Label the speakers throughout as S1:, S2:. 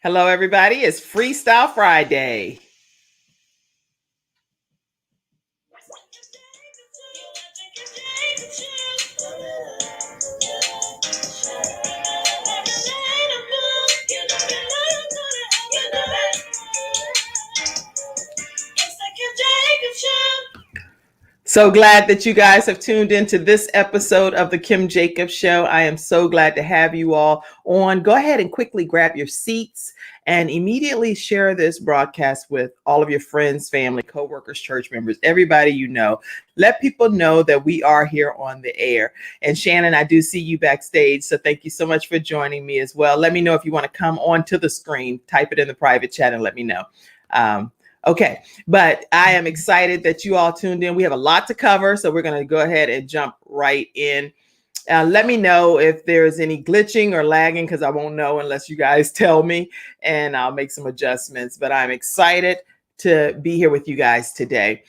S1: Hello, everybody. It's Freestyle Friday. So glad that you guys have tuned into this episode of the Kim Jacobs Show. I am so glad to have you all on. Go ahead and quickly grab your seats and immediately share this broadcast with all of your friends, family, coworkers, church members, everybody you know. Let people know that we are here on the air. And Shannon, I do see you backstage, so thank you so much for joining me as well. Let me know if you want to come onto the screen, type it in the private chat and let me know. Okay, but I am excited that you all tuned in. We have a lot to cover, so we're going to go ahead and jump right in. Let me know if there's any glitching or lagging, because I won't know unless you guys tell me, and I'll make some adjustments. But I'm excited to be here with you guys today.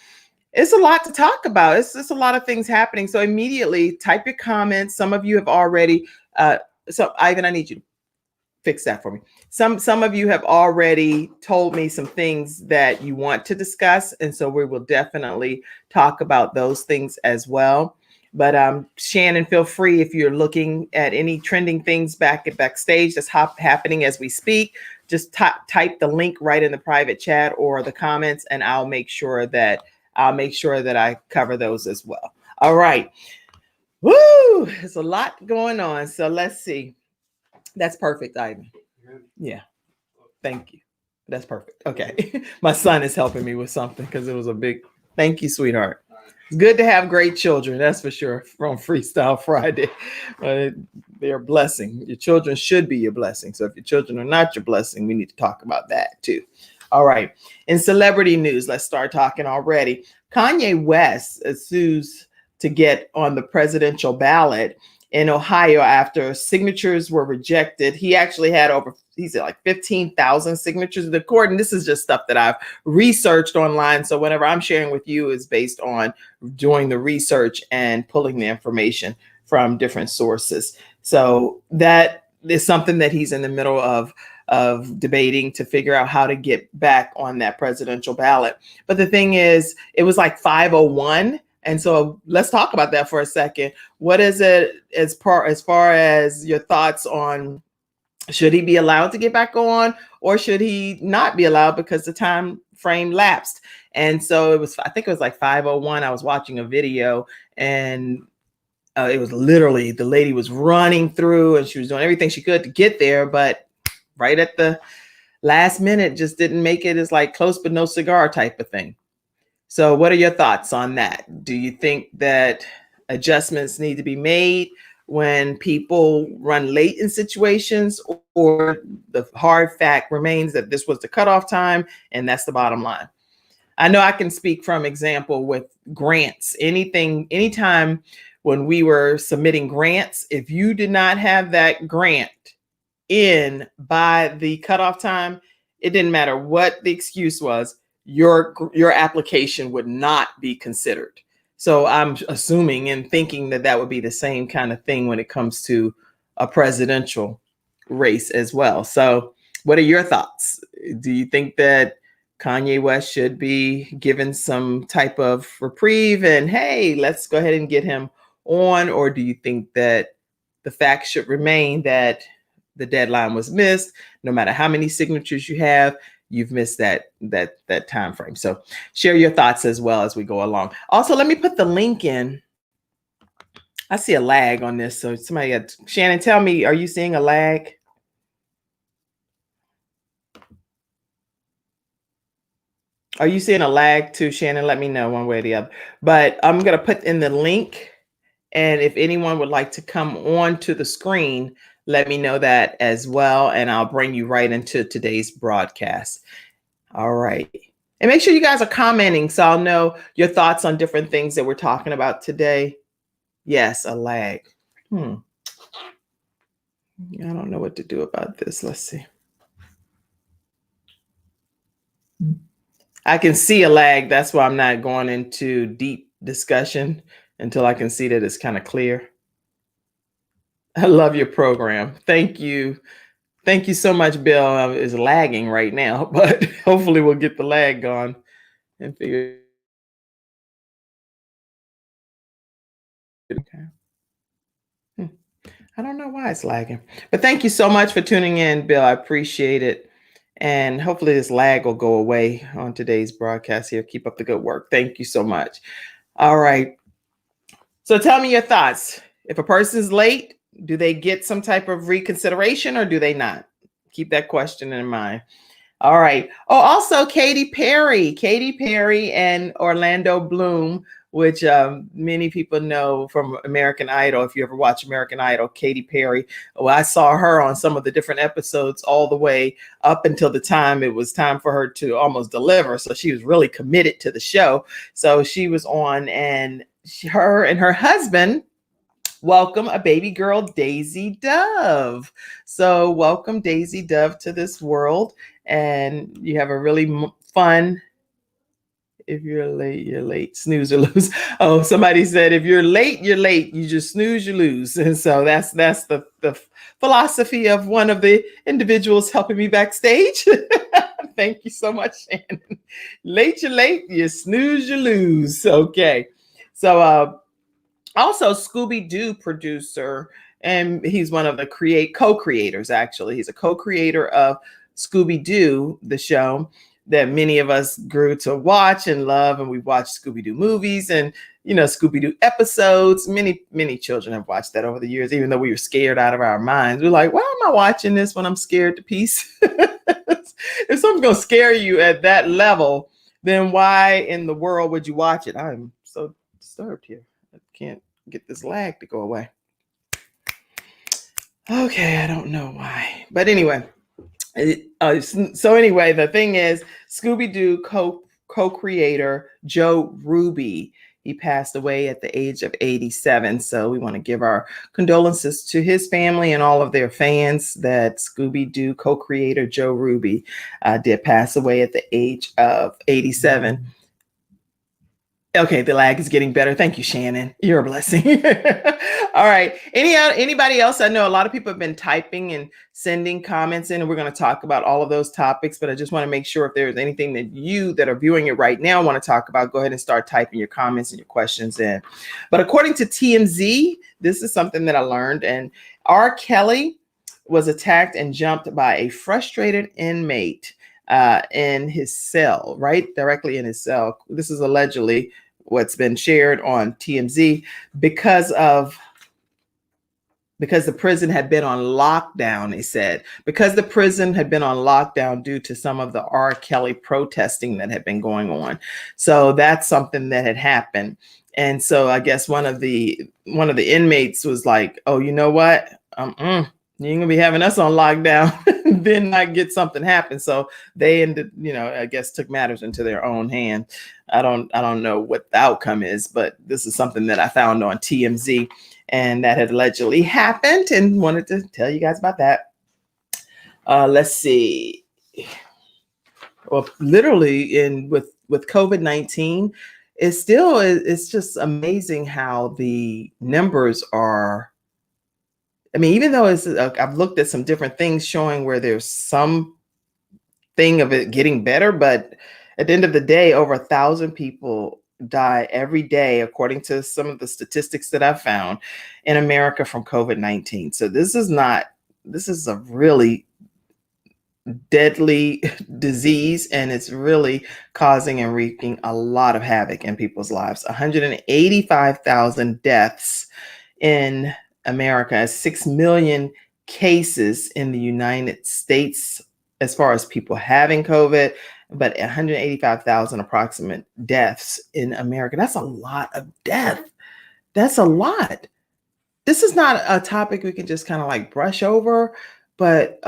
S1: It's a lot to talk about. It's a lot of things happening. So immediately type your comments. Some of you have already, so Ivan, I need you to fix that for me. Some of you have already told me some things that you want to discuss, and so we will definitely talk about those things as well. But Shannon, feel free if you're looking at any trending things backstage that's happening as we speak. Just type the link right in the private chat or the comments, and I'll make sure that I cover those as well. All right. Woo! There's a lot going on, so let's see. That's perfect, Ivan. Yeah. Thank you. That's perfect. Okay. My son is helping me with something because it was a big thank you, sweetheart. It's good to have great children, that's for sure, from Freestyle Friday. They're a blessing. Your children should be your blessing. So if your children are not your blessing, we need to talk about that too. All right. In celebrity news, let's start talking already. Kanye West sues to get on the presidential ballot in Ohio after signatures were rejected. He actually had he said like 15,000 signatures. This is just stuff that I've researched online. So whenever I'm sharing with you is based on doing the research and pulling the information from different sources. So that is something that he's in the middle of debating to figure out how to get back on that presidential ballot. But the thing is, it was like 501. And so let's talk about that for a second. What is it as far as your thoughts on, should he be allowed to get back on or should he not be allowed because the time frame lapsed? And so I think it was like 501. I was watching a video and it was literally, the lady was running through and she was doing everything she could to get there, but right at the last minute just didn't make it. As like close but no cigar type of thing. So what are your thoughts on that? Do you think that adjustments need to be made when people run late in situations, or the hard fact remains that this was the cutoff time and that's the bottom line? I know I can speak from example with grants. Anytime when we were submitting grants, if you did not have that grant in by the cutoff time, it didn't matter what the excuse was, your application would not be considered. So I'm assuming and thinking that would be the same kind of thing when it comes to a presidential race as well. So what are your thoughts? Do you think that Kanye West should be given some type of reprieve and, hey, let's go ahead and get him on? Or do you think that the fact should remain that the deadline was missed? No matter how many signatures you have, you've missed that time frame. So share your thoughts as well as we go along. Also, let me put the link in. I see a lag on this. So Shannon, tell me, are you seeing a lag? Are you seeing a lag too, Shannon? Let me know one way or the other. But I'm going to put in the link. And if anyone would like to come on to the screen, let me know that as well. And I'll bring you right into today's broadcast. All right. And make sure you guys are commenting so I'll know your thoughts on different things that we're talking about today. Yes, a lag. I don't know what to do about this. Let's see. I can see a lag. That's why I'm not going into deep discussion until I can see that it's kind of clear. I love your program. Thank you. Thank you so much, Bill. It's lagging right now, but hopefully we'll get the lag gone and figure. Okay. Hmm. I don't know why it's lagging, but thank you so much for tuning in, Bill. I appreciate it. And hopefully this lag will go away on today's broadcast here. Keep up the good work. Thank you so much. All right. So tell me your thoughts. If a person's late, do they get some type of reconsideration or do they not? Keep that question in mind. All right. Oh, also Katy Perry and Orlando Bloom, which many people know from American Idol. If you ever watch American Idol, Katy Perry. Well, I saw her on some of the different episodes all the way up until the time it was time for her to almost deliver. So she was really committed to the show. So she was on, and her and her husband welcome a baby girl, Daisy Dove. So welcome Daisy Dove to this world, and you have a really fun. If you're late, you're late. Snooze or lose. Oh, somebody said if you're late, you're late. You just snooze, you lose. And so that's the philosophy of one of the individuals helping me backstage. Thank you so much, Shannon. Late, you're late. You snooze, you lose. Okay. So also Scooby-Doo producer, and he's one of the co-creators, actually. He's a co-creator of Scooby-Doo, the show that many of us grew to watch and love, and we watched Scooby-Doo movies and Scooby-Doo episodes. Many children have watched that over the years, even though we were scared out of our minds. We're like, why am I watching this when I'm scared to peace? If something's gonna scare you at that level, then why in the world would you watch it? I'm so disturbed here. I can't get this lag to go away. Okay, I don't know why, but anyway. So anyway, the thing is, Scooby-Doo co-creator Joe Ruby, he passed away at the age of 87. So we want to give our condolences to his family and all of their fans that Scooby-Doo co-creator Joe Ruby did pass away at the age of 87. Okay, the lag is getting better. Thank you, Shannon. You're a blessing. All right. Anybody else? I know a lot of people have been typing and sending comments in, and we're going to talk about all of those topics, but I just want to make sure if there's anything that you that are viewing it right now want to talk about, go ahead and start typing your comments and your questions in. But according to TMZ, this is something that I learned, and R. Kelly was attacked and jumped by a frustrated inmate in his cell, right? Directly in his cell. This is allegedly what's been shared on TMZ because the prison had been on lockdown, they said, because the prison had been on lockdown due to some of the R. Kelly protesting that had been going on. So that's something that had happened. And so I guess one of the inmates was like, oh, you know what? You ain't gonna be having us on lockdown, then not get something happen. So they ended, I guess took matters into their own hand. I don't know what the outcome is, but this is something that I found on TMZ, and that had allegedly happened, and wanted to tell you guys about that. Let's see. Well, literally with COVID-19, it's just amazing how the numbers are. I mean, even though I've looked at some different things showing where there's some thing of it getting better, but at the end of the day, over 1,000 people die every day, according to some of the statistics that I've found in America from COVID-19. So this is a really deadly disease, and it's really causing and wreaking a lot of havoc in people's lives. 185,000 deaths in America, 6 million cases in the United States as far as people having COVID, but 185,000 approximate deaths in America. That's a lot of death. That's a lot. This is not a topic we can just kind of like brush over, but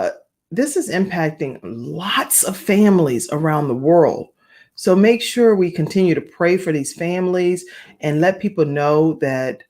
S1: this is impacting lots of families around the world. So make sure we continue to pray for these families and let people know that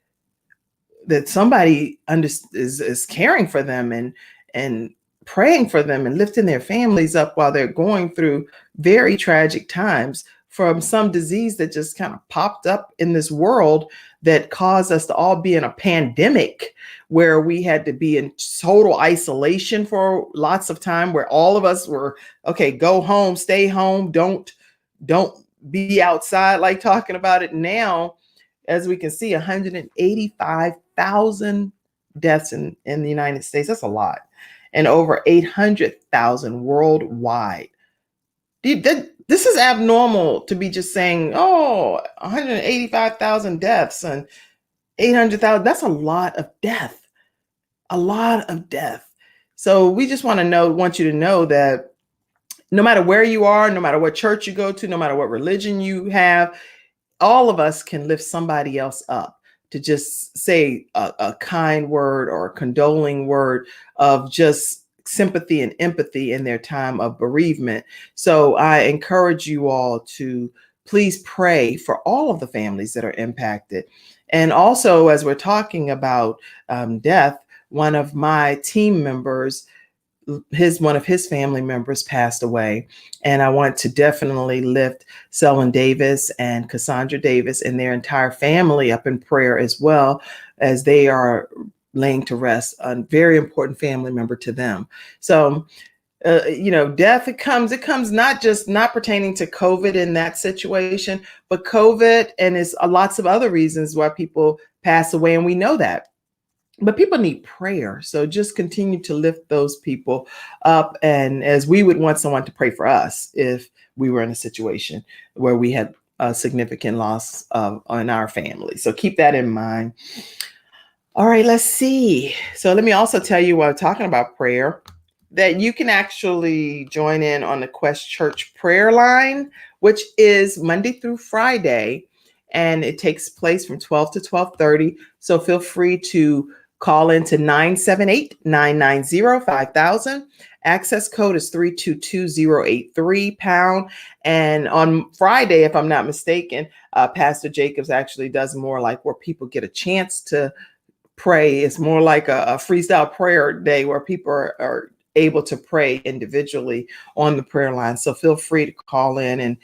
S1: somebody is caring for them and praying for them and lifting their families up while they're going through very tragic times from some disease that just kind of popped up in this world that caused us to all be in a pandemic where we had to be in total isolation for lots of time, where all of us were, okay, go home, stay home, don't be outside, like talking about it now. As we can see, 185,000 deaths in the United States. That's a lot. And over 800,000 worldwide. This is abnormal to be just saying, oh, 185,000 deaths and 800,000. That's a lot of death. A lot of death. So we just want you to know that no matter where you are, no matter what church you go to, no matter what religion you have, all of us can lift somebody else up to just say a kind word or a condoling word of just sympathy and empathy in their time of bereavement. So I encourage you all to please pray for all of the families that are impacted. And also, as we're talking about death, one of my team members, one of his family members passed away. And I want to definitely lift Selwyn Davis and Cassandra Davis and their entire family up in prayer, as well as they are laying to rest a very important family member to them. So, death, it comes not pertaining to COVID in that situation, but COVID, and it's lots of other reasons why people pass away. And we know that. But people need prayer. So just continue to lift those people up. And as we would want someone to pray for us if we were in a situation where we had a significant loss in our family. So keep that in mind. All right, let's see. So let me also tell you, while talking about prayer, that you can actually join in on the Quest Church prayer line, which is Monday through Friday. And it takes place from 12 to 12:30. So feel free to call into 978-990-5000. Access code is 322083#. And on Friday, if I'm not mistaken, Pastor Jacobs actually does more like where people get a chance to pray. It's more like a freestyle prayer day where people are able to pray individually on the prayer line. So feel free to call in and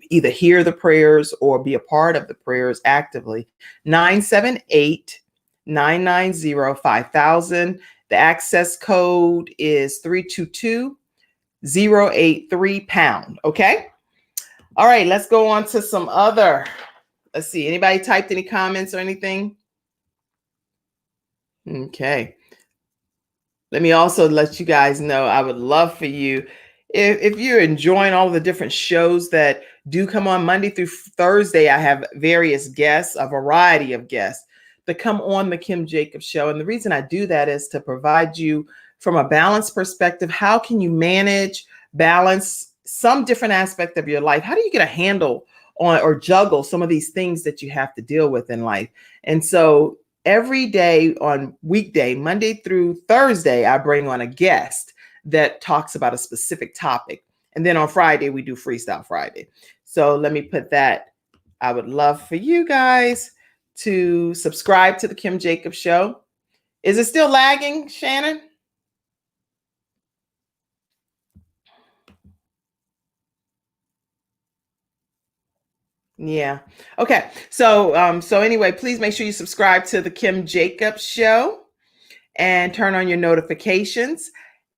S1: either hear the prayers or be a part of the prayers actively. 978-990-5000. The access code is 322083#. Okay. All right. Let's go on to some other. Let's see. Anybody typed any comments or anything? Okay. Let me also let you guys know, I would love for you, if you're enjoying all of the different shows that do come on Monday through Thursday. I have various guests, a variety of guests that come on the Kim Jacobs Show. And the reason I do that is to provide you from a balanced perspective. How can you balance some different aspect of your life? How do you get a handle on or juggle some of these things that you have to deal with in life? And so every day on weekday, Monday through Thursday, I bring on a guest that talks about a specific topic. And then on Friday, we do Freestyle Friday. So let me put that. I would love for you guys to subscribe to the Kim Jacobs Show. Is it still lagging, Shannon? Yeah. Okay. So anyway, please make sure you subscribe to the Kim Jacobs Show and turn on your notifications.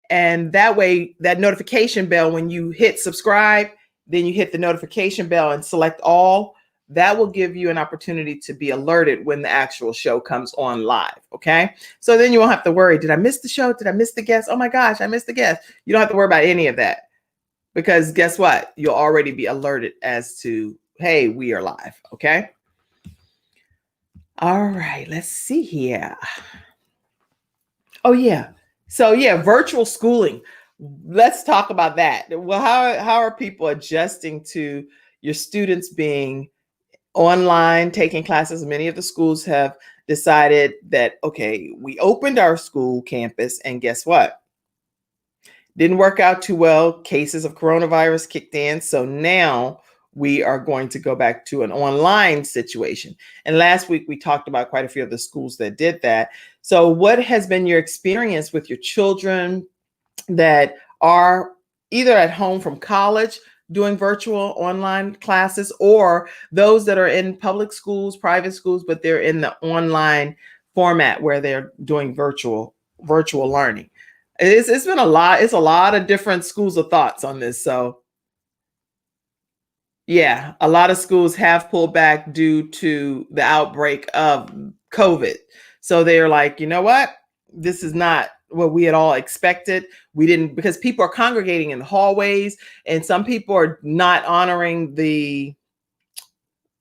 S1: And that way, that notification bell, when you hit subscribe, then you hit the notification bell and select all. That will give you an opportunity to be alerted when the actual show comes on live. Okay. So then you won't have to worry. Did I miss the show? Did I miss the guest? Oh my gosh, I missed the guest. You don't have to worry about any of that, because guess what? You'll already be alerted as to, hey, we are live. Okay. All right. Let's see here. Oh, yeah. So, yeah, virtual schooling. Let's talk about that. Well, how are people adjusting to your students being online, taking classes? Many of the schools have decided that, okay, we opened our school campus, and guess what? Didn't work out too well. Cases of coronavirus kicked in. So now we are going to go back to an online situation. And last week, we talked about quite a few of the schools that did that. So what has been your experience with your children that are either at home from college, doing virtual online classes, or those that are in public schools, private schools, but they're in the online format where they're doing virtual learning. It's been a lot. It's a lot of different schools of thoughts on this. So yeah, a lot of schools have pulled back due to the outbreak of COVID. So they're like, you know what? This is not what we had all expected. We didn't, because people are congregating in the hallways, and some people are not honoring the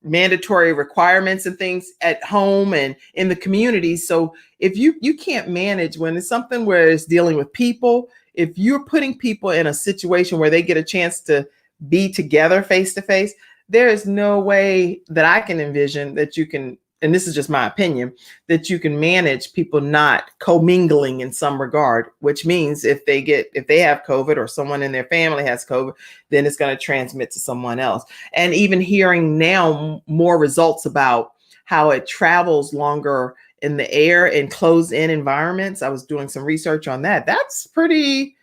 S1: mandatory requirements and things at home and in the community. So if you can't manage when it's something where it's dealing with people, if you're putting people in a situation where they get a chance to be together face to face, there is no way that I can envision that you can, and this is just my opinion, that you can manage people not commingling in some regard, which means if they have COVID or someone in their family has COVID, then it's going to transmit to someone else. And even hearing now more results about how it travels longer in the air in closed in environments. I was doing some research on that. That's pretty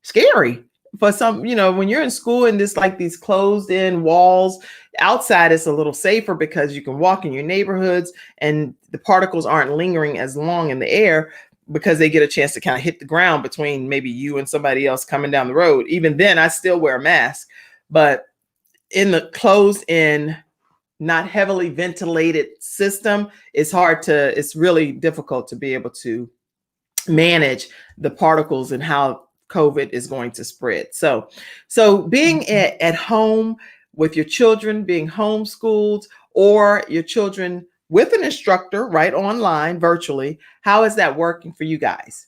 S1: scary for some, when you're in school and this like these closed in walls. Outside it's a little safer because you can walk in your neighborhoods and the particles aren't lingering as long in the air because they get a chance to kind of hit the ground between maybe you and somebody else coming down the road. Even then I still wear a mask, but in the closed in, not heavily ventilated system, it's really difficult to be able to manage the particles and how COVID is going to spread. So being at home with your children, being homeschooled, or your children with an instructor, right, online, virtually, how is that working for you guys?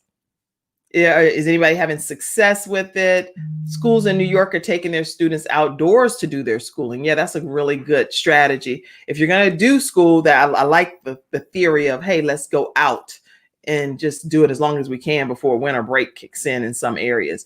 S1: Is anybody having success with it? Schools in New York are taking their students outdoors to do their schooling. Yeah, that's a really good strategy. If you're going to do school, that I like the theory of, hey, let's go out and just do it as long as we can before winter break kicks in some areas,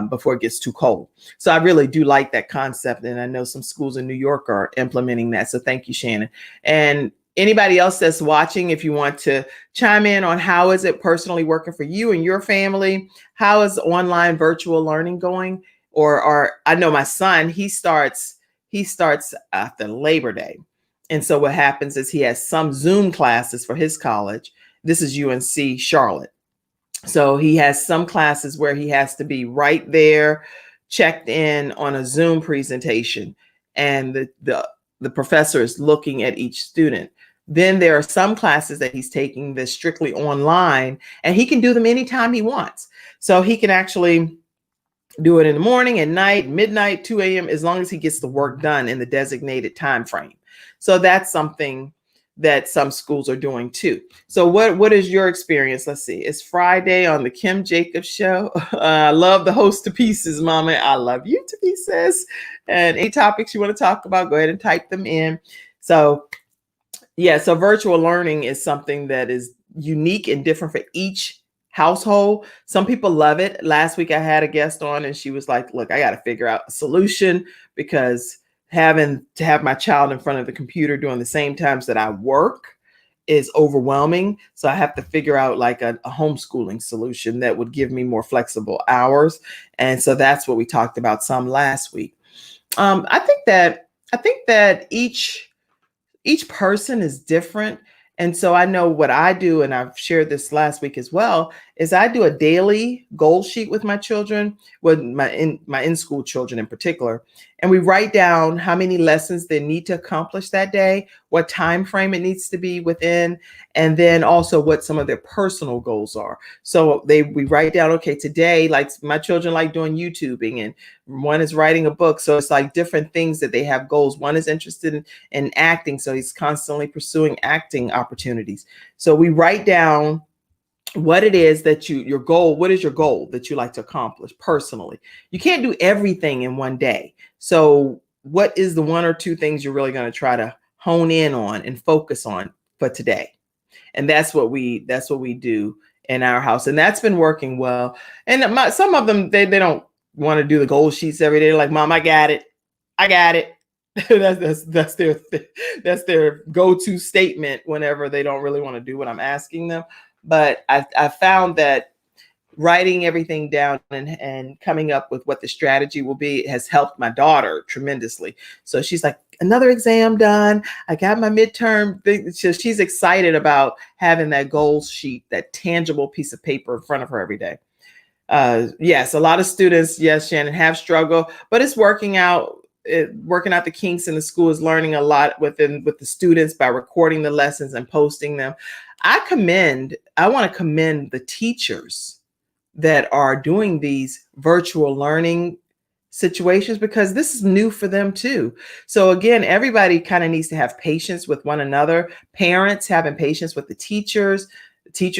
S1: before it gets too cold. So I really do like that concept. And I know some schools in New York are implementing that. So thank you, Shannon. And anybody else that's watching, if you want to chime in on how is it personally working for you and your family, how is online virtual learning going? Or I know my son, he starts after Labor Day. And so what happens is he has some Zoom classes for his college. This is UNC Charlotte. So he has some classes where he has to be right there, checked in on a Zoom presentation, and the professor is looking at each student. Then there are some classes that he's taking that's strictly online, and he can do them anytime he wants. So he can actually do it in the morning, at night, midnight, 2 a.m., as long as he gets the work done in the designated time frame. So that's something that some schools are doing too. So what is your experience? Let's see. It's Friday on the Kim Jacobs Show. I love the host to pieces, Mama. I love you to pieces. And any topics you want to talk about, go ahead and type them in. So yeah, so virtual learning is something that is unique and different for each household. Some people love it. Last week I had a guest on and she was like, look, I got to figure out a solution because having to have my child in front of the computer during the same times that I work is overwhelming. So I have to figure out like a homeschooling solution that would give me more flexible hours. And so that's what we talked about some last week. I think that each person is different. And so I know what I do, and I've shared this last week as well, is I do a daily goal sheet with my children, with my in-school children in particular. And we write down how many lessons they need to accomplish that day, what time frame it needs to be within, and then also what some of their personal goals are. So we write down, okay, today, like my children like doing YouTubing, and one is writing a book. So it's like different things that they have goals. One is interested in acting, so he's constantly pursuing acting opportunities. So we write down what it is that your goal, what is your goal that you like to accomplish personally? You can't do everything in one day. So what is the one or two things you're really going to try to hone in on and focus on for today? And that's what we do in our house. And that's been working well. And some of them, they don't want to do the goal sheets every day. They're like, Mom, I got it. that's their go-to statement whenever they don't really want to do what I'm asking them. But I found that writing everything down and coming up with what the strategy will be has helped my daughter tremendously. So she's like, another exam done. I got my midterm thing. So she's excited about having that goal sheet, that tangible piece of paper in front of her every day. Yes, a lot of students, yes, Shannon, have struggled, but it's working out. Working out the kinks in the school is learning a lot with the students by recording the lessons and posting them. I want to commend the teachers that are doing these virtual learning situations, because this is new for them too. So again, everybody kind of needs to have patience with one another. Parents having patience with the teachers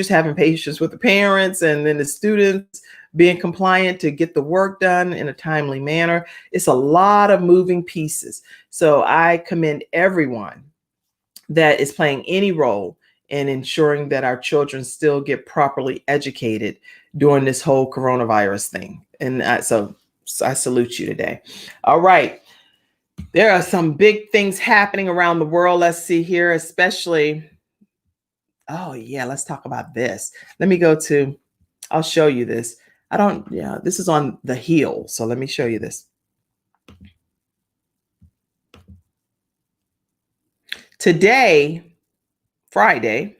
S1: having patience with the parents, and then the students being compliant to get the work done in a timely manner. It's a lot of moving pieces. So I commend everyone that is playing any role in ensuring that our children still get properly educated during this whole coronavirus thing. And so I salute you today. All right. There are some big things happening around the world. Let's see here, especially. Oh, yeah, let's talk about this. Let me go to, I'll show you this. This is on the Hill. So let me show you this. Today, Friday,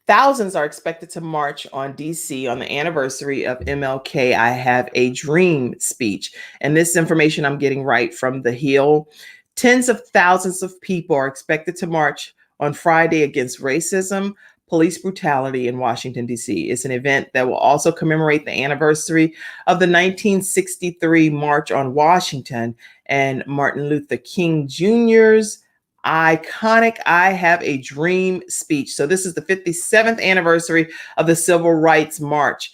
S1: thousands are expected to march on DC on the anniversary of MLK I Have a Dream speech. And this information I'm getting right from the Hill. Tens of thousands of people are expected to march on Friday against racism, police brutality in Washington, D.C. It's an event that will also commemorate the anniversary of the 1963 March on Washington and Martin Luther King Jr.'s iconic I Have a Dream speech. So this is the 57th anniversary of the Civil Rights March.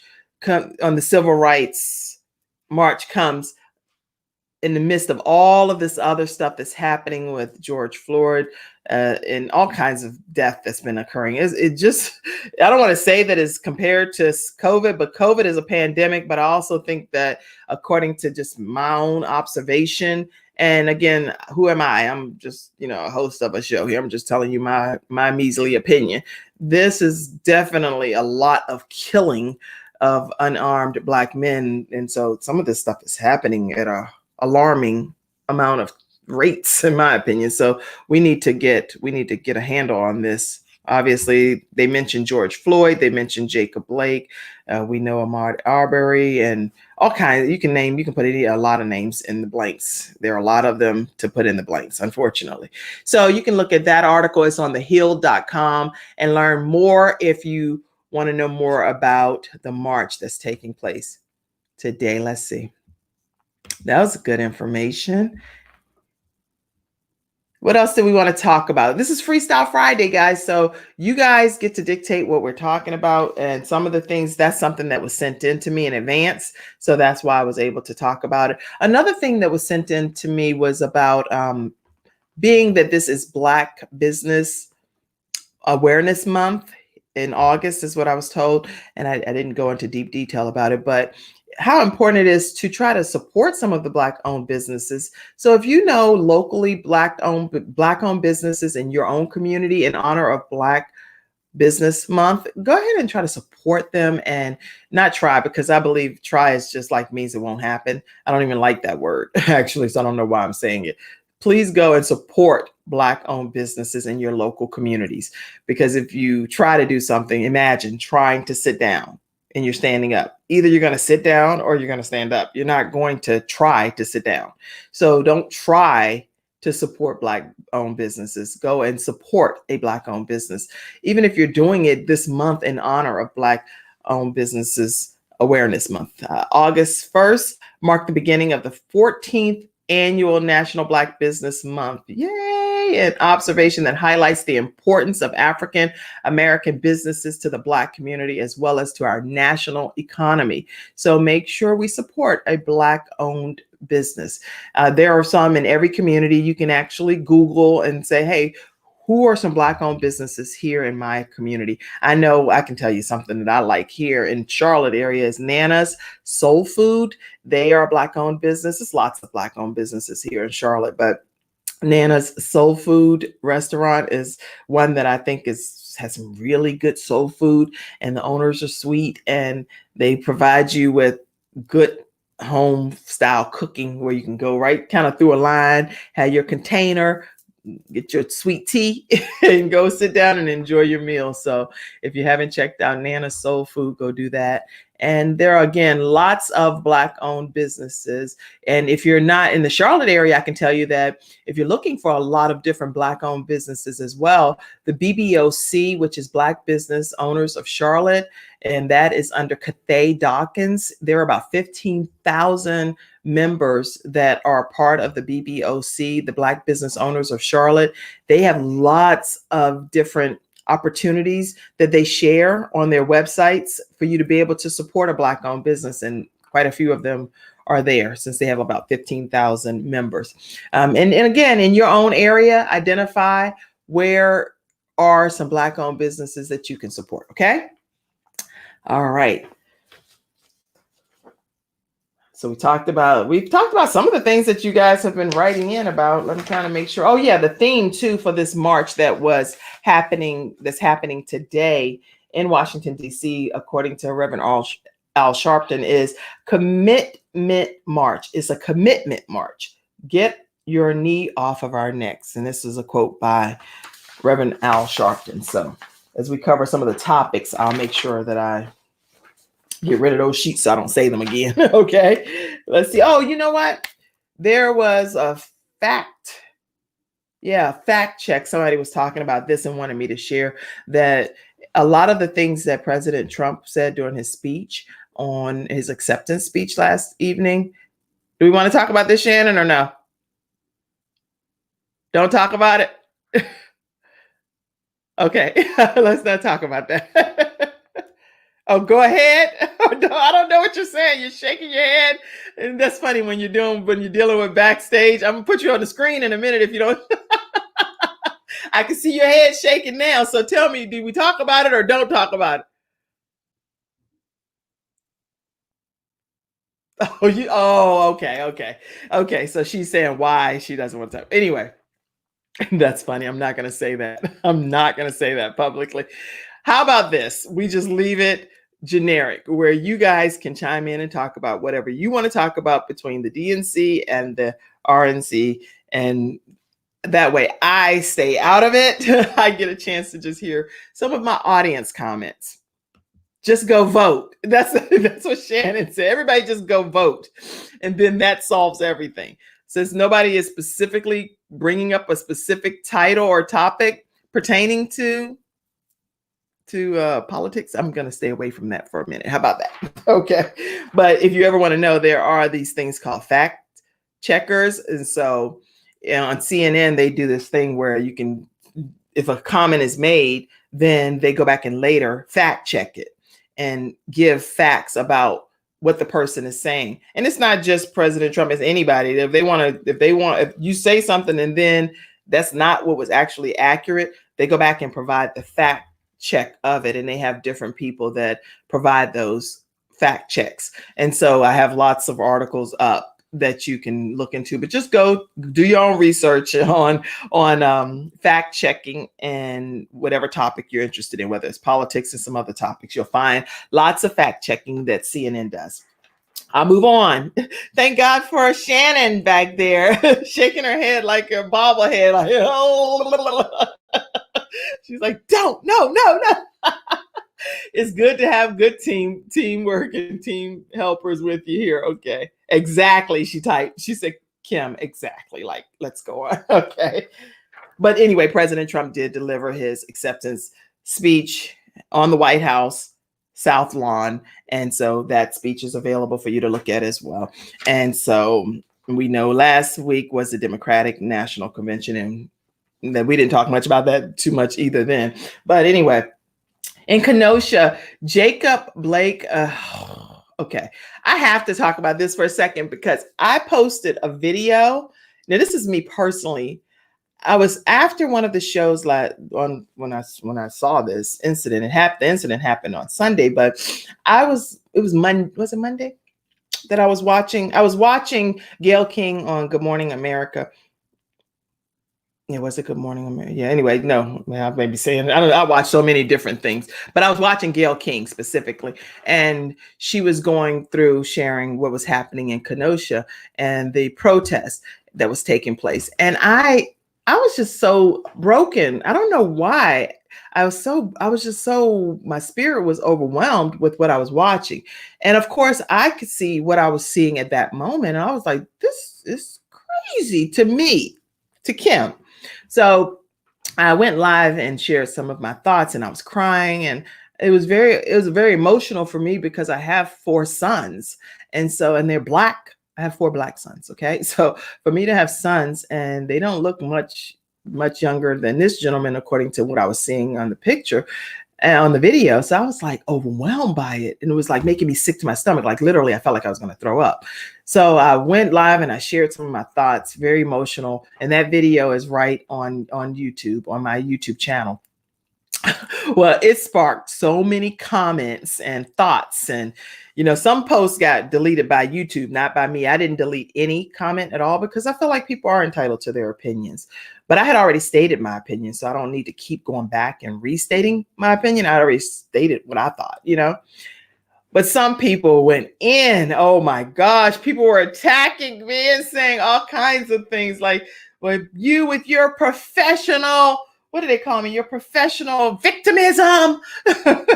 S1: On the Civil Rights March comes in the midst of all of this other stuff that's happening with George Floyd and all kinds of death that's been occurring. I don't want to say that it's compared to COVID, but COVID is a pandemic. But I also think that according to just my own observation, and again, who am I? I'm just, a host of a show here. I'm just telling you my measly opinion. This is definitely a lot of killing of unarmed Black men. And so some of this stuff is happening at a alarming amount of rates, in my opinion. So we need to get a handle on this. Obviously, they mentioned George Floyd, they mentioned Jacob Blake, we know Ahmaud Arbery, and all kinds. You can put a lot of names in the blanks. There are a lot of them to put in the blanks, unfortunately. So you can look at that article. It's on thehill.com and learn more if you want to know more about the march that's taking place today. Let's see. That was good information. What else do we want to talk about? This is Freestyle Friday, guys. So you guys get to dictate what we're talking about. And some of the things, that's something that was sent in to me in advance. So that's why I was able to talk about it. Another thing that was sent in to me was about being that this is Black Business Awareness Month in August, is what I was told. And I didn't go into deep detail about it, but how important it is to try to support some of the Black-owned businesses. So if you know locally Black-owned businesses in your own community in honor of Black Business Month, go ahead and try to support them, and not try, because I believe try is just like means it won't happen. I don't even like that word, actually, so I don't know why I'm saying it. Please go and support Black-owned businesses in your local communities, because if you try to do something, imagine trying to sit down and you're standing up. Either you're going to sit down or you're going to stand up. You're not going to try to sit down. So don't try to support Black-owned businesses. Go and support a Black-owned business, even if you're doing it this month in honor of Black-owned businesses Awareness Month. August 1st marked the beginning of the 14th annual National Black Business Month. Yay! An observation that highlights the importance of African American businesses to the Black community, as well as to our national economy. So make sure we support a Black-owned business. There are some in every community. You can actually Google and say, hey, who are some Black-owned businesses here in my community? I know I can tell you something that I like here in Charlotte area is Nana's Soul Food. They are a Black-owned business. There's lots of Black-owned businesses here in Charlotte, but Nana's Soul Food restaurant is one that I think is has some really good soul food, and the owners are sweet, and they provide you with good home style cooking where you can go right kind of through a line, have your container, get your sweet tea and go sit down and enjoy your meal. So if you haven't checked out Nana's Soul Food, go do that. And there are, again, lots of Black owned businesses. And if you're not in the Charlotte area, I can tell you that if you're looking for a lot of different Black owned businesses as well, the BBOC, which is Black Business Owners of Charlotte, and that is under Cathay Dawkins. There are about 15,000 members that are part of the BBOC, the Black Business Owners of Charlotte. They have lots of different opportunities that they share on their websites for you to be able to support a Black owned business. And quite a few of them are there since they have about 15,000 members. And again, in your own area, identify where are some Black owned businesses that you can support. Okay. All right. So we've talked about some of the things that you guys have been writing in about. Let me kind of make sure. Oh yeah, the theme too for this march that's happening today in Washington, D.C., according to Reverend Al Sharpton, is Commitment March. It's a commitment march. Get your knee off of our necks. And this is a quote by Reverend Al Sharpton. So as we cover some of the topics, I'll make sure that I get rid of those sheets so I don't say them again. Okay, let's see. Oh, you know what? There was a fact check. Somebody was talking about this and wanted me to share that a lot of the things that President Trump said during his speech, on his acceptance speech last evening. Do we want to talk about this, Shannon, or no? Don't talk about it. Okay, let's not talk about that. Oh, go ahead. I don't know what you're saying. You're shaking your head. And that's funny when you're dealing with backstage. I'm gonna put you on the screen in a minute if you don't. I can see your head shaking now. So tell me, do we talk about it or don't talk about it? Okay. So she's saying why she doesn't want to talk. Anyway, that's funny. I'm not gonna say that. I'm not gonna say that publicly. How about this? We just leave it generic, where you guys can chime in and talk about whatever you want to talk about between the DNC and the RNC. And that way I stay out of it. I get a chance to just hear some of my audience comments. Just go vote. That's what Shannon said. Everybody just go vote. And then that solves everything. Since nobody is specifically bringing up a specific title or topic pertaining to politics, I'm going to stay away from that for a minute. How about that? Okay. But if you ever want to know, there are these things called fact checkers. And so on CNN, they do this thing where you can, if a comment is made, then they go back and later fact check it and give facts about what the person is saying. And it's not just President Trump, it's anybody. If you say something and then that's not what was actually accurate, they go back and provide the fact check of it, and they have different people that provide those fact checks. And so I have lots of articles up that you can look into, but just go do your own research on fact checking and whatever topic you're interested in, whether it's politics and some other topics. You'll find lots of fact checking that CNN does. I'll move on. Thank God for Shannon back there shaking her head like a bobblehead. Like, oh. She's like, no. It's good to have good teamwork and team helpers with you here. Okay. Exactly. She typed. She said, Kim, exactly. Like, let's go on. Okay. But anyway, President Trump did deliver his acceptance speech on the White House South Lawn. And so that speech is available for you to look at as well. And so we know last week was the Democratic National Convention, and that we didn't talk much about that too much either then. But anyway, in Kenosha, Jacob Blake, okay, I have to talk about this for a second because I posted a video. Now, this is me personally. I was after one of the shows when I saw this incident. The incident happened on Sunday, but it was Monday. Was it Monday that I was watching? I was watching Gayle King on Good Morning America. Yeah, was it Good Morning America? Yeah. Anyway, no, I may be saying I don't know. I watch so many different things, but I was watching Gayle King specifically, and she was going through sharing what was happening in Kenosha and the protest that was taking place, and I was just so broken. I don't know why. I was just so, my spirit was overwhelmed with what I was watching. And of course, I could see what I was seeing at that moment. And I was like, this is crazy to me, to Kim. So I went live and shared some of my thoughts, and I was crying, and it was very emotional for me because I have four sons. And they're black. I have four black sons. Okay. So for me to have sons and they don't look much younger than this gentleman, according to what I was seeing on the picture and on the video. So I was like overwhelmed by it. And it was like making me sick to my stomach. Like literally, I felt like I was going to throw up. So I went live and I shared some of my thoughts, very emotional. And that video is right on YouTube, on my YouTube channel. Well, it sparked so many comments and thoughts. And, some posts got deleted by YouTube, not by me. I didn't delete any comment at all because I feel like people are entitled to their opinions. But I had already stated my opinion, so I don't need to keep going back and restating my opinion. I already stated what I thought. But some people went in. Oh my gosh, people were attacking me and saying all kinds of things like, well, you with your professional, what do they call me? Your professional victimism.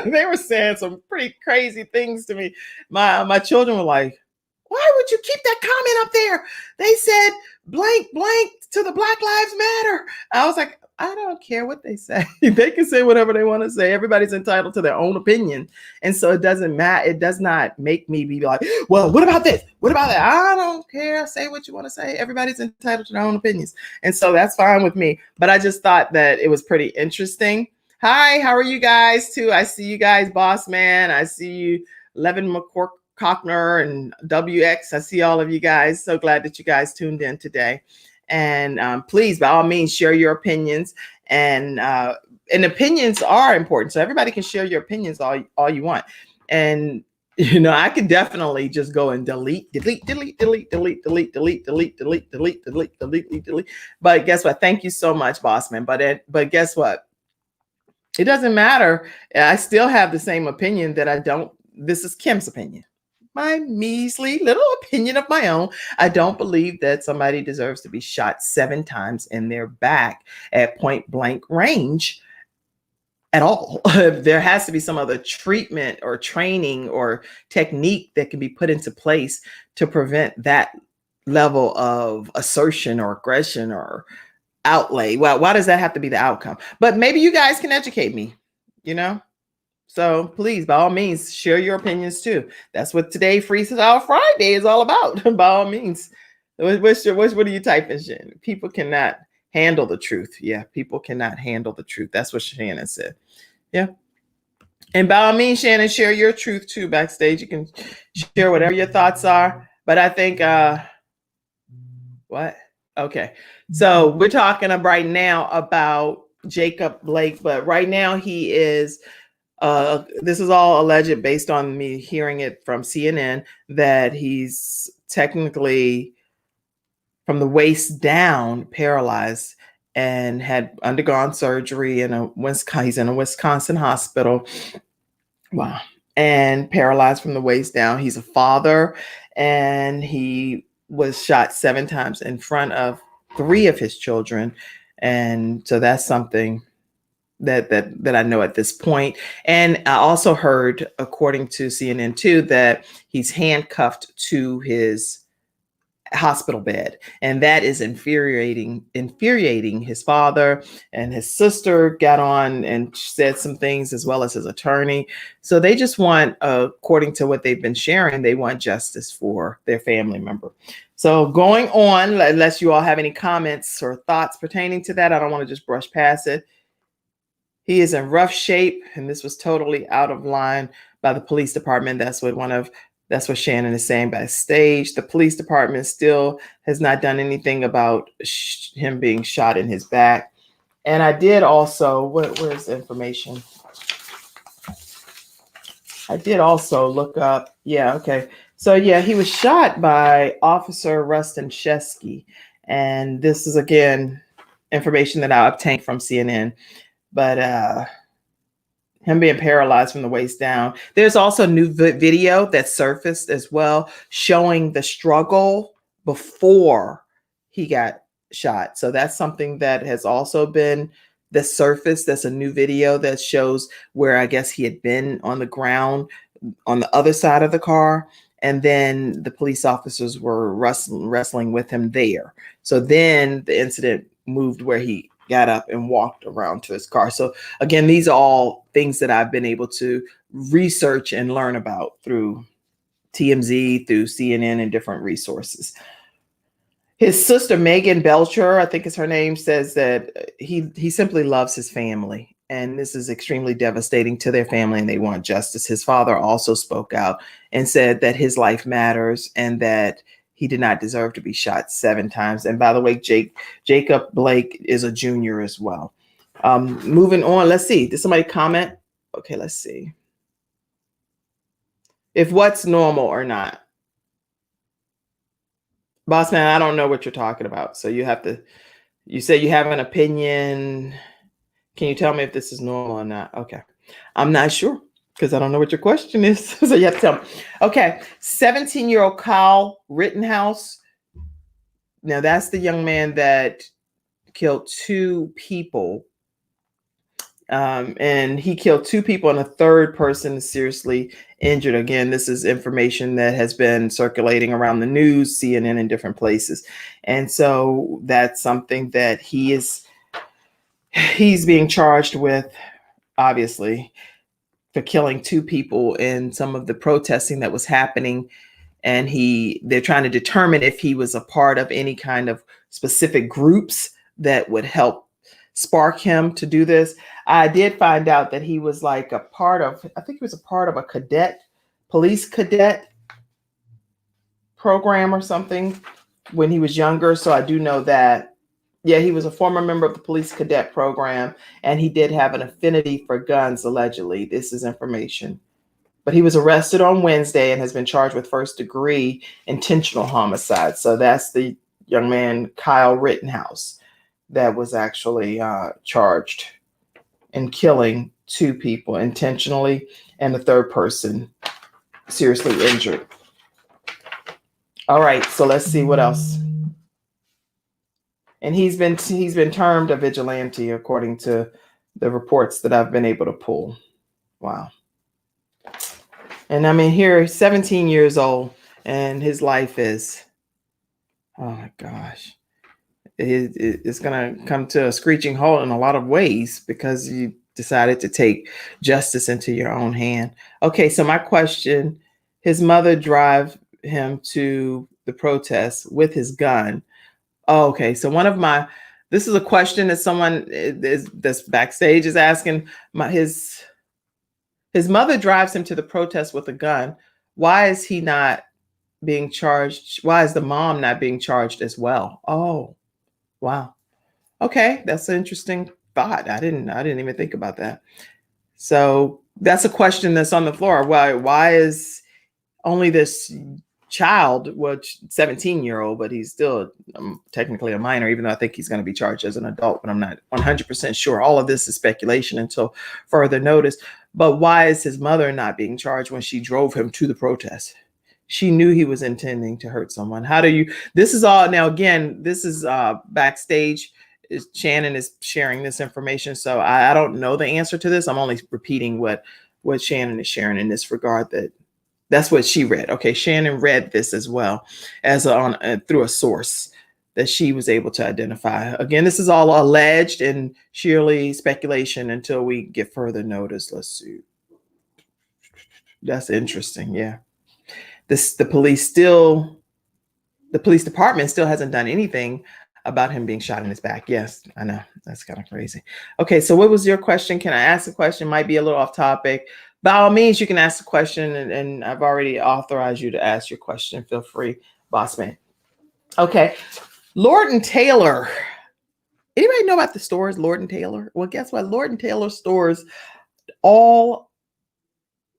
S1: They were saying some pretty crazy things to me. My children were like, why would you keep that comment up there? They said blank, blank to the Black Lives Matter. I was like, I don't care what they say. They can say whatever they want to say. Everybody's entitled to their own opinion. And so it doesn't matter. It does not make me be like, well, what about this? What about that? I don't care. Say what you want to say. Everybody's entitled to their own opinions. And so that's fine with me. But I just thought that it was pretty interesting. Hi, how are you guys too? I see you guys, Boss Man. I see you, Levin McCork. Cockner and WX. I see all of you guys. So glad that you guys tuned in today. And please, by all means, share your opinions. And opinions are important. So everybody can share your opinions all you want. And I could definitely just go and delete. But guess what? Thank you so much, Bossman. But guess what? It doesn't matter. I still have the same opinion that I don't. This is Kim's opinion. My measly little opinion of my own. I don't believe that somebody deserves to be shot 7 times in their back at point blank range at all. There has to be some other treatment or training or technique that can be put into place to prevent that level of assertion or aggression or outlay. Well, why does that have to be the outcome? But maybe you guys can educate me, So please, by all means, share your opinions too. That's what today Freestyle Friday is all about. By all means, what are you typing, Shannon? People cannot handle the truth. Yeah, people cannot handle the truth. That's what Shannon said. Yeah. And by all means, Shannon, share your truth too backstage. You can share whatever your thoughts are. But I think, what? Okay. So we're talking right now about Jacob Blake, but right now he is, this is all alleged based on me hearing it from CNN, that he's technically from the waist down paralyzed and had undergone surgery he's in a Wisconsin hospital. Wow. And paralyzed from the waist down. He's a father, and he was shot 7 times in front of 3 of his children. And so that's something that I know at this point. And I also heard, according to CNN too, that he's handcuffed to his hospital bed, and that is infuriating his father. And his sister got on and said some things, as well as his attorney. So they just want, according to what they've been sharing, they want justice for their family member. So going on, unless you all have any comments or thoughts pertaining to that, I don't want to just brush past it. He is in rough shape, and this was totally out of line by the police department. That's what Shannon is saying backstage. The police department still has not done anything about him being shot in his back. And I did also, where's the information? I did also look up. Yeah, okay. So yeah, he was shot by Officer Rustin Shesky. And this is, again, information that I obtained from CNN. But him being paralyzed from the waist down. There's also new video that surfaced as well, showing the struggle before he got shot. So that's something that has also been the surface. That's a new video that shows where I guess he had been on the ground on the other side of the car. And then the police officers were wrestling with him there. So then the incident moved where he got up and walked around to his car. So again, these are all things that I've been able to research and learn about through TMZ, through CNN, and different resources. His sister, Megan Belcher, I think is her name, says that he simply loves his family. And this is extremely devastating to their family, and they want justice. His father also spoke out and said that his life matters and that he did not deserve to be shot 7 times. And by the way, Jacob Blake is a junior as well. Moving on, let's see. Did somebody comment? Okay, let's see. If what's normal or not. Boss man, I don't know what you're talking about. So you say you have an opinion. Can you tell me if this is normal or not? Okay. I'm not sure because I don't know what your question is. So you have to tell me. Okay. 17-year-old Kyle Rittenhouse. Now that's the young man that killed 2 people. And he killed 2 people and a third person is seriously injured. Again, this is information that has been circulating around the news, CNN, and different places. And so that's something that he's being charged with, obviously, for killing 2 people in some of the protesting that was happening. And they're trying to determine if he was a part of any kind of specific groups that would help spark him to do this. I did find out that he was like I think he was a part of a police cadet program or something when he was younger. So I do know that. Yeah, he was a former member of the police cadet program, and he did have an affinity for guns, allegedly. This is information. But he was arrested on Wednesday and has been charged with first-degree intentional homicide. So that's the young man, Kyle Rittenhouse, that was actually charged in killing 2 people intentionally and the third person seriously injured. All right, so let's see what else. And he's been termed a vigilante according to the reports that I've been able to pull. Wow. And I mean, here, 17 years old, and his life is, oh my gosh, it's going to come to a screeching halt in a lot of ways because you decided to take justice into your own hand. Okay, so my question, his mother drive him to the protest with his gun. Oh, okay, so this is a question that someone that's backstage is asking. His mother drives him to the protest with a gun. Why is he not being charged? Why is the mom not being charged as well? Oh, wow. Okay, that's an interesting thought. I didn't even think about that. So that's a question that's on the floor. Why is only this child, 17-year-old, but he's still technically a minor, even though I think he's going to be charged as an adult, but I'm not 100% sure. All of this is speculation until further notice. But why is his mother not being charged when she drove him to the protest? She knew he was intending to hurt someone. This is all, now again, this is backstage. Shannon is sharing this information. So I don't know the answer to this. I'm only repeating what Shannon is sharing in this regard, that's what she read. Okay, Shannon read this as well as through a source that she was able to identify. Again, this is all alleged and sheerly speculation until we get further notice. Let's see. That's interesting. Yeah. The police department still hasn't done anything about him being shot in his back. Yes, I know. That's kind of crazy. Okay, so what was your question? Can I ask a question? Might be a little off topic. By all means, you can ask a question, and I've already authorized you to ask your question. Feel free, boss man. Okay, Lord & Taylor. Anybody know about the stores, Lord & Taylor? Well, guess what? Lord & Taylor stores, all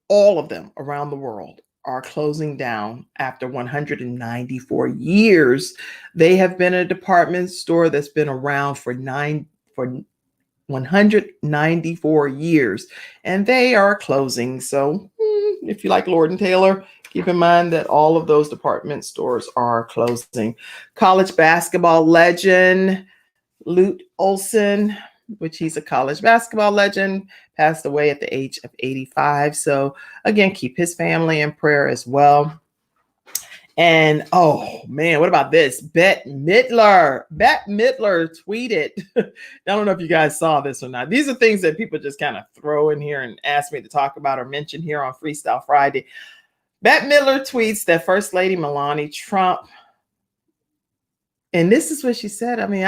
S1: of them around the world, are closing down after 194 years. They have been a department store that's been around for 194 years, and they are closing. So if you like Lord and Taylor, keep in mind that all of those department stores are closing. College basketball legend Lute Olson, which he's a college basketball legend, passed away at the age of 85. So again, keep his family in prayer as well. And oh man, what about this? Bette Midler tweeted. I don't know if you guys saw this or not. These are things that people just kind of throw in here and ask me to talk about or mention here on Freestyle Friday. Bette Midler tweets that First Lady Melania Trump, and this is what she said. I mean,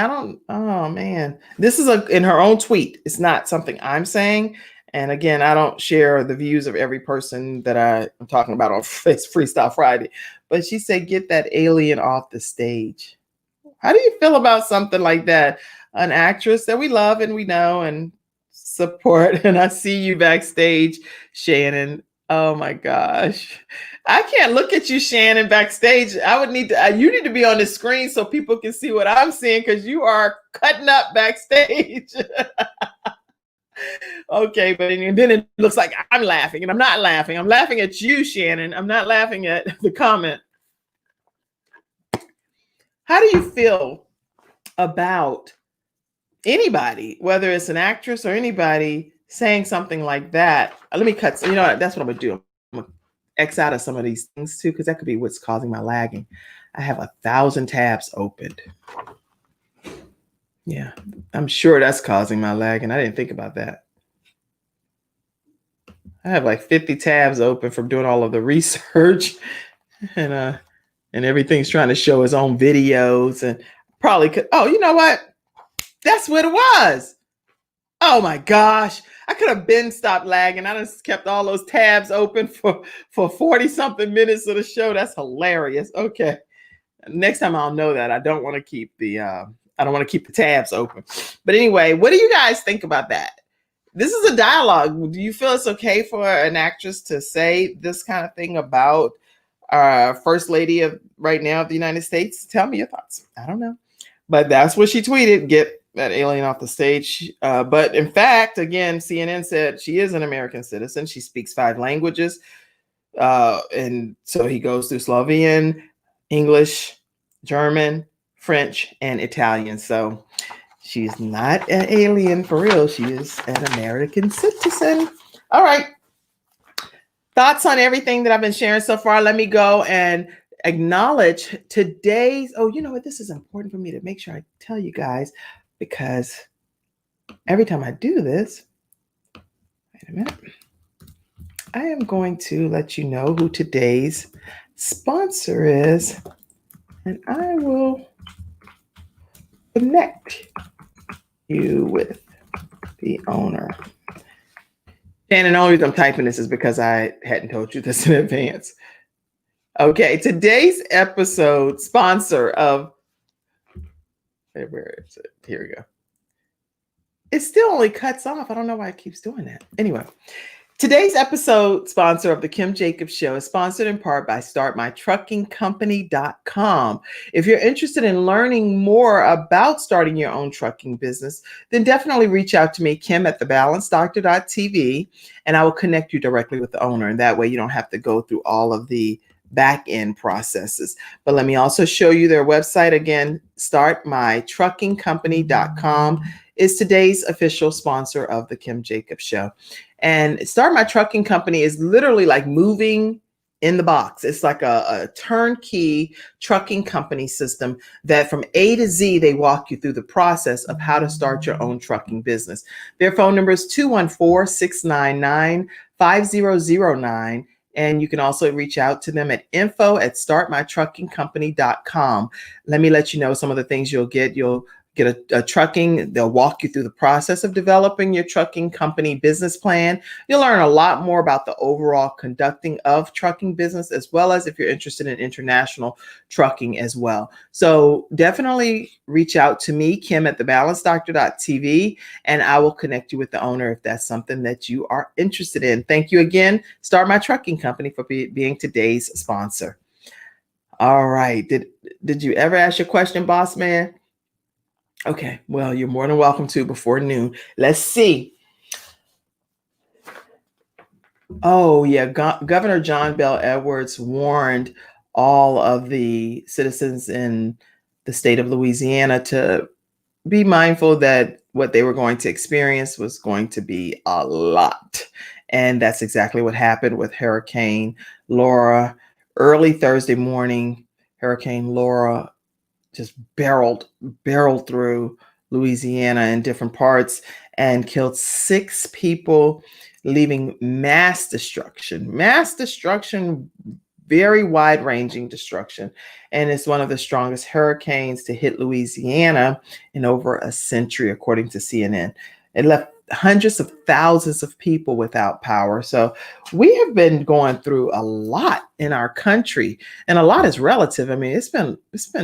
S1: oh man, this is in her own tweet. It's not something I'm saying. And again, I don't share the views of every person that I'm talking about on Freestyle Friday. But she said, get that alien off the stage. How do you feel about something like that? An actress that we love and we know and support. And I see you backstage, Shannon. Oh my gosh. I can't look at you, Shannon, backstage. You need to be on the screen so people can see what I'm seeing, because you are cutting up backstage. Okay, but then it looks like I'm laughing, and I'm not laughing. I'm laughing at you, Shannon. I'm not laughing at the comment. How do you feel about anybody, whether it's an actress or anybody, saying something like that? Let me cut. You know what? That's what I'm going to do. I'm going to X out of some of these things too, because that could be what's causing my lagging. I have 1,000 tabs opened. Yeah, I'm sure that's causing my lag, and I didn't think about that. I have like 50 tabs open from doing all of the research, and everything's trying to show its own videos, and probably could. Oh, you know what? That's what it was. Oh my gosh, I could have been stopped lagging. I just kept all those tabs open for 40 something minutes of the show. That's hilarious. Okay, next time I'll know that I don't want to keep the tabs open. But anyway, what do you guys think about that? This is a dialogue. Do you feel it's okay for an actress to say this kind of thing about First Lady of right now of the United States? Tell me your thoughts. I don't know. But that's what she tweeted. Get that alien off the stage. But in fact, again, CNN said she is an American citizen. She speaks 5 languages. And so he goes through Slovenian, English, German, French, and Italian. So she's not an alien for real. She is an American citizen. All right. Thoughts on everything that I've been sharing so far. Let me go and acknowledge today's. Oh, you know what? This is important for me to make sure I tell you guys, because every time I do this, wait a minute, I am going to let you know who today's sponsor is, and I will connect you with the owner. And the only reason I'm typing this is because I hadn't told you this in advance. Okay, today's episode sponsor of, where is it? Here we go. It still only cuts off. I don't know why it keeps doing that. Anyway, today's episode sponsor of the Kim Jacobs Show is sponsored in part by StartMyTruckingCompany.com. If you're interested in learning more about starting your own trucking business, then definitely reach out to me, Kim at thebalancedoctor.tv, and I will connect you directly with the owner. And that way you don't have to go through all of the back end processes. But let me also show you their website again. StartMyTruckingCompany.com is today's official sponsor of the Kim Jacobs Show. And Start My Trucking Company is literally like moving in the box. It's like a turnkey trucking company system that from A to Z, they walk you through the process of how to start your own trucking business. Their phone number is 214-699-5009. And you can also reach out to them at info@startmytruckingcompany.com. Let me let you know some of the things you'll get. You'll get a trucking. They'll walk you through the process of developing your trucking company business plan. You'll learn a lot more about the overall conducting of trucking business, as well as if you're interested in international trucking as well. So definitely reach out to me, Kim at thebalancedoctor.tv, and I will connect you with the owner if that's something that you are interested in. Thank you again, Start My Trucking Company, for being today's sponsor. All right. Did you ever ask your question, boss man? Okay, well, you're more than welcome to before noon. Let's see. Oh, yeah. Governor John Bel Edwards warned all of the citizens in the state of Louisiana to be mindful that what they were going to experience was going to be a lot. And that's exactly what happened with Hurricane Laura. Early Thursday morning, Hurricane Laura just barreled through Louisiana in different parts and killed 6 people, leaving mass destruction, very wide ranging destruction. And it's one of the strongest hurricanes to hit Louisiana in over a century, according to CNN. It left hundreds of thousands of people without power. So we have been going through a lot in our country, and a lot is relative. I mean, it's been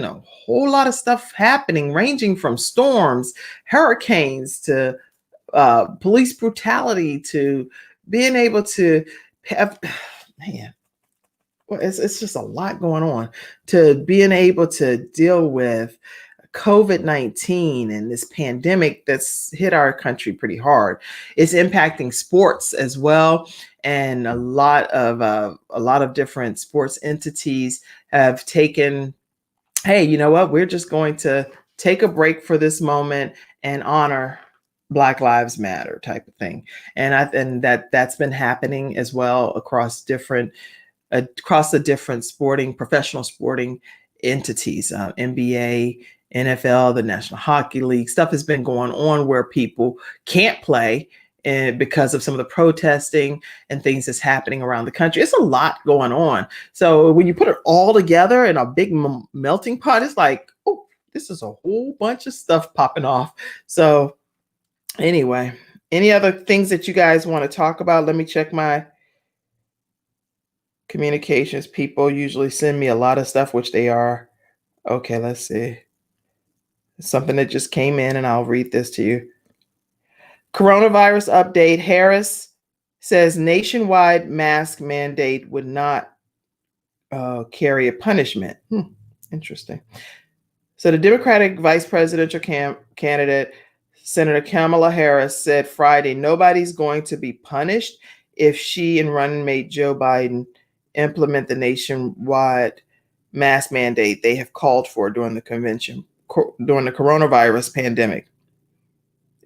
S1: a whole lot of stuff happening, ranging from storms, hurricanes, to police brutality, to being able to have, man, well, it's just a lot going on, to being able to deal with COVID-19 and this pandemic that's hit our country pretty hard. It's impacting sports as well. And a lot of different sports entities have taken, hey, you know what? We're just going to take a break for this moment and honor Black Lives Matter type of thing. And that's been happening as well across the different professional sporting entities, NBA, NFL, the National Hockey League. Stuff has been going on where people can't play because of some of the protesting and things that's happening around the country. It's a lot going on. So when you put it all together in a big melting pot, it's like, oh, this is a whole bunch of stuff popping off. So anyway, any other things that you guys want to talk about? Let me check my communications. People usually send me a lot of stuff, which they are. Okay, let's see. Something that just came in, and I'll read this to you. Coronavirus update. Harris says nationwide mask mandate would not carry a punishment. Interesting. So the Democratic vice presidential candidate, Senator Kamala Harris, said Friday, nobody's going to be punished if she and running mate Joe Biden implement the nationwide mask mandate they have called for during the coronavirus pandemic.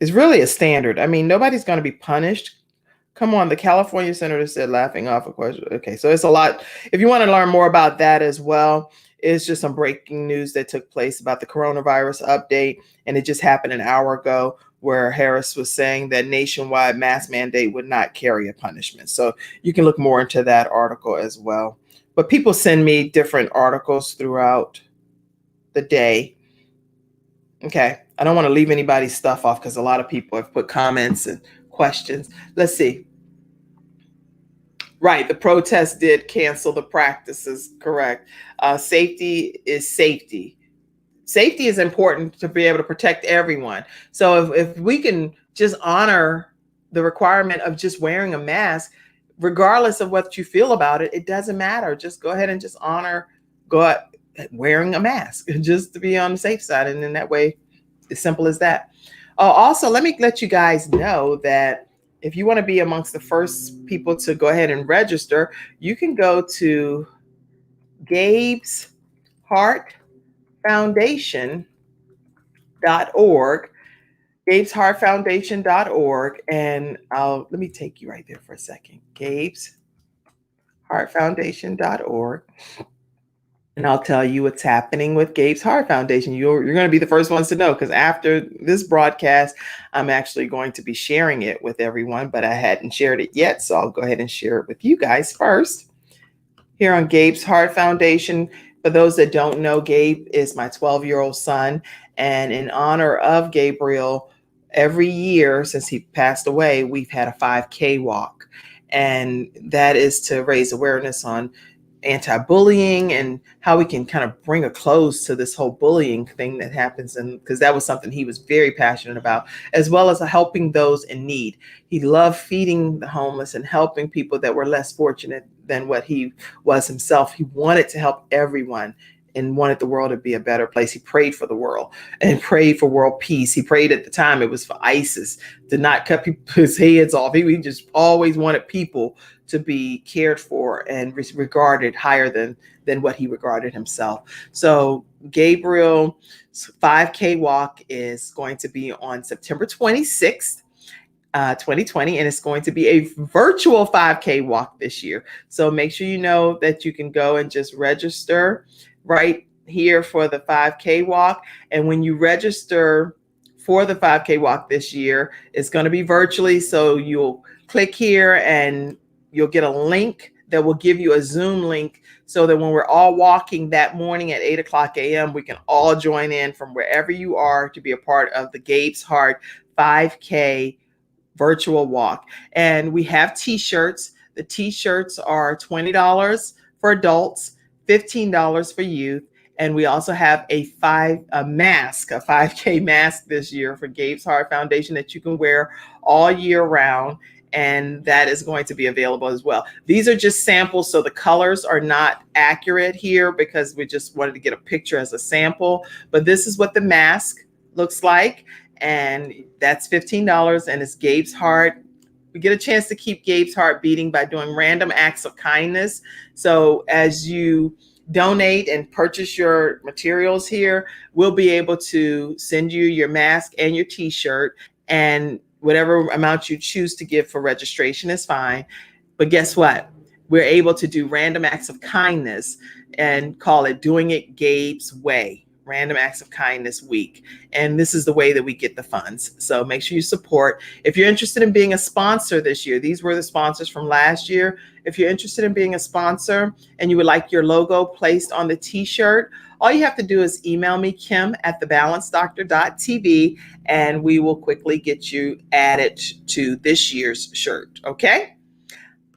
S1: It's really a standard. I mean, nobody's going to be punished. Come on, the California senator said, laughing off a question. Okay, so it's a lot. If you want to learn more about that as well, it's just some breaking news that took place about the coronavirus update. And it just happened an hour ago, where Harris was saying that nationwide mask mandate would not carry a punishment. So you can look more into that article as well. But people send me different articles throughout the day. Okay, I don't want to leave anybody's stuff off because a lot of people have put comments and questions. Let's see. Right, the protest did cancel the practices, correct. Safety is safety. Safety is important to be able to protect everyone. So if we can just honor the requirement of just wearing a mask, regardless of what you feel about it, it doesn't matter. Just go ahead and just wearing a mask, just to be on the safe side. And in that way, as simple as that. Also, let me let you guys know that if you want to be amongst the first people to go ahead and register, you can go to Gabe's Heart Foundation.org, Gabe'sHeartFoundation.org, and let me take you right there for a second. Gabe'sHeartFoundation.org, and I'll tell you what's happening with Gabe's Heart Foundation. You're going to be the first ones to know, because after this broadcast, I'm actually going to be sharing it with everyone, but I hadn't shared it yet, so I'll go ahead and share it with you guys first. Here on Gabe's Heart Foundation, For those that don't know, Gabe is my 12-year-old son. And in honor of Gabriel, every year since he passed away, we've had a 5K walk. And that is to raise awareness on anti-bullying and how we can kind of bring a close to this whole bullying thing that happens. And because that was something he was very passionate about, as well as helping those in need. He loved feeding the homeless and helping people that were less fortunate than what he was himself. He wanted to help everyone and wanted the world to be a better place. He prayed for the world and prayed for world peace. He prayed at the time it was for ISIS to not cut people's heads off. He just always wanted people to be cared for and regarded higher than what he regarded himself. So Gabriel's 5K walk is going to be on September 26th. 2020, and it's going to be a virtual 5K walk this year. So make sure you know that you can go and just register right here for the 5K walk. And when you register for the 5K walk this year, it's going to be virtually. So you'll click here and you'll get a link that will give you a Zoom link so that when we're all walking that morning at 8:00 a.m., we can all join in from wherever you are to be a part of the Gabe's Heart 5K virtual walk. And we have t-shirts. The t-shirts are $20 for adults, $15 for youth. And we also have a 5K mask this year for Gabe's Heart Foundation that you can wear all year round. And that is going to be available as well. These are just samples, so the colors are not accurate here because we just wanted to get a picture as a sample. But this is what the mask looks like. And that's $15, and it's Gabe's Heart. We get a chance to keep Gabe's heart beating by doing random acts of kindness. So as you donate and purchase your materials here, we'll be able to send you your mask and your t-shirt, and whatever amount you choose to give for registration is fine. But guess what? We're able to do random acts of kindness and call it Doing It Gabe's Way. Random Acts of Kindness Week. And this is the way that we get the funds. So make sure you support. If you're interested in being a sponsor this year, these were the sponsors from last year. If you're interested in being a sponsor and you would like your logo placed on the t-shirt, all you have to do is email me, kim@thebalancedoctor.tv, and we will quickly get you added to this year's shirt. Okay?